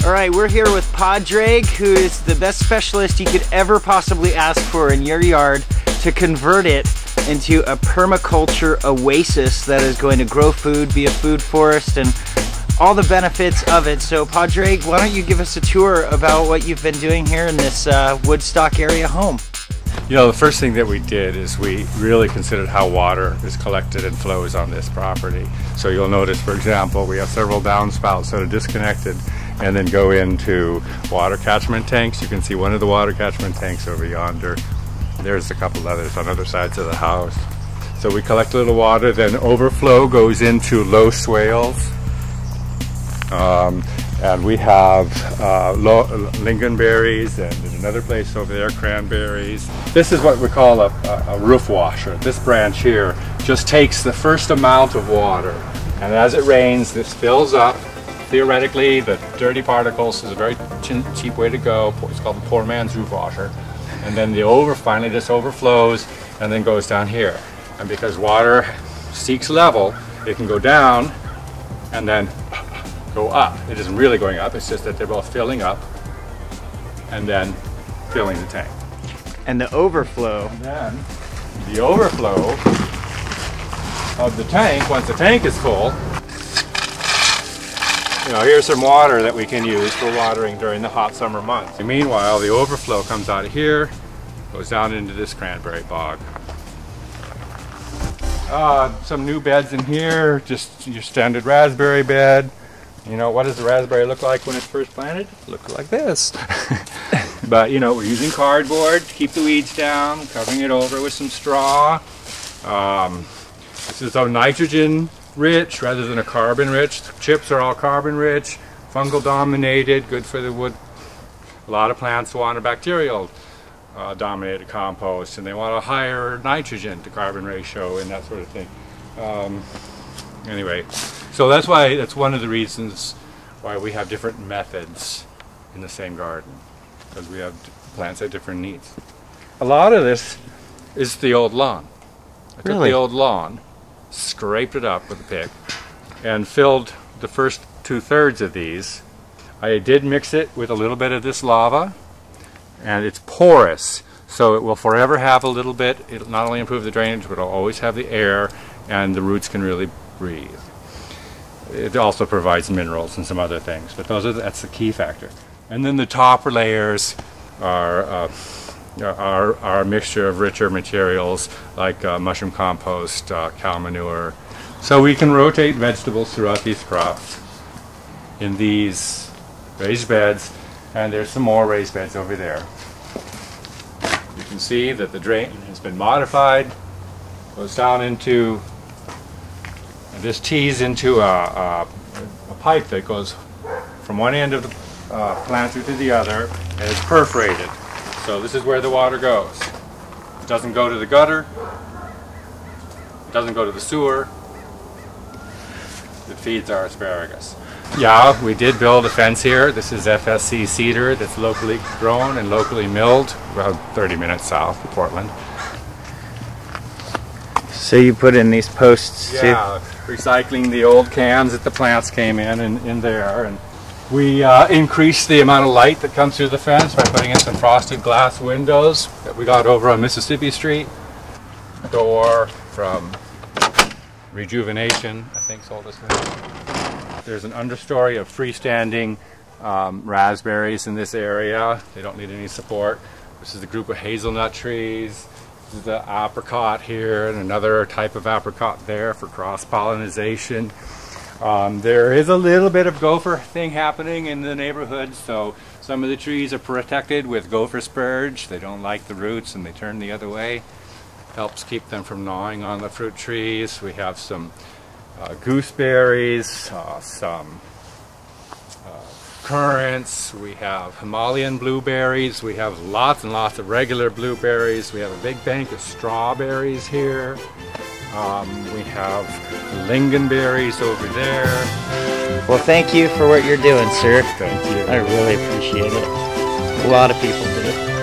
All right, we're here with Padraig, who is the best specialist you could ever possibly ask for in your yard to convert it into a permaculture oasis that is going to grow food, be a food forest, and all the benefits of it. So Padraig, why don't you give us a tour about what you've been doing here in this Woodstock area home? You know, the first thing that we did is we really considered how water is collected and flows on this property. So you'll notice, for example, we have several downspouts that are disconnected and then go into water catchment tanks. You can see one of the water catchment tanks over yonder. There's a couple others on other sides of the house. So we collect a little water, then overflow goes into low swales. And we have lingonberries, and in another place over there, cranberries. This is what we call a roof washer. This branch here just takes the first amount of water, and as it rains, this fills up. Theoretically, the dirty particles is a very cheap way to go. It's called the poor man's roof washer. And then finally this overflows and then goes down here. And because water seeks level, it can go down and then go up. It isn't really going up, it's just that they're both filling up and then filling the tank. And the overflow. And then the overflow of the tank, once the tank is full, you know, here's some water that we can use for watering during the hot summer months. And meanwhile, the overflow comes out of here, goes down into this cranberry bog. Some new beds in here, just your standard raspberry bed. You know, what does the raspberry look like when it's first planted? Look like this. But, you know, we're using cardboard to keep the weeds down, covering it over with some straw. This is a nitrogen rich rather than a carbon rich. The chips are all carbon rich, fungal dominated, good for the wood. A lot of plants want a bacterial dominated compost, and they want a higher nitrogen to carbon ratio and that sort of thing. Anyway, so that's one of the reasons why we have different methods in the same garden, because we have plants at different needs. A lot of this is the old lawn. I took the old lawn, scraped it up with a pick, and filled the first 2/3 of these. I did mix it with a little bit of this lava, and it's porous, so it will forever have a little bit. It'll not only improve the drainage, but it'll always have the air, and the roots can really breathe. It also provides minerals and some other things, but that's the key factor. And then the top layers are a mixture of richer materials like mushroom compost, cow manure. So we can rotate vegetables throughout these crops in these raised beds, and there's some more raised beds over there. You can see that the drain has been modified, goes down into, and this tees into a pipe that goes from one end of the planter to the other, and it's perforated. So this is where the water goes. It doesn't go to the gutter, it doesn't go to the sewer, it feeds our asparagus. Yeah, we did build a fence here. This is FSC cedar that's locally grown and locally milled, about 30 minutes south of Portland. So you put in these posts too? Yeah, recycling the old cans that the plants came in there, and we increased the amount of light that comes through the fence by putting in some frosted glass windows that we got over on Mississippi Street. Door from Rejuvenation, I think, sold us that. There's an understory of freestanding raspberries in this area. They don't need any support. This is a group of hazelnut trees. This is the apricot here, and another type of apricot there for cross-pollination. There is a little bit of gopher thing happening in the neighborhood, so some of the trees are protected with gopher spurge. They don't like the roots and they turn the other way. Helps keep them from gnawing on the fruit trees. We have some gooseberries, some currants, we have Himalayan blueberries, we have lots and lots of regular blueberries, we have a big bank of strawberries here. We have lingonberries over there. Well, thank you for what you're doing, sir. Thank you. I really appreciate it. A lot of people do.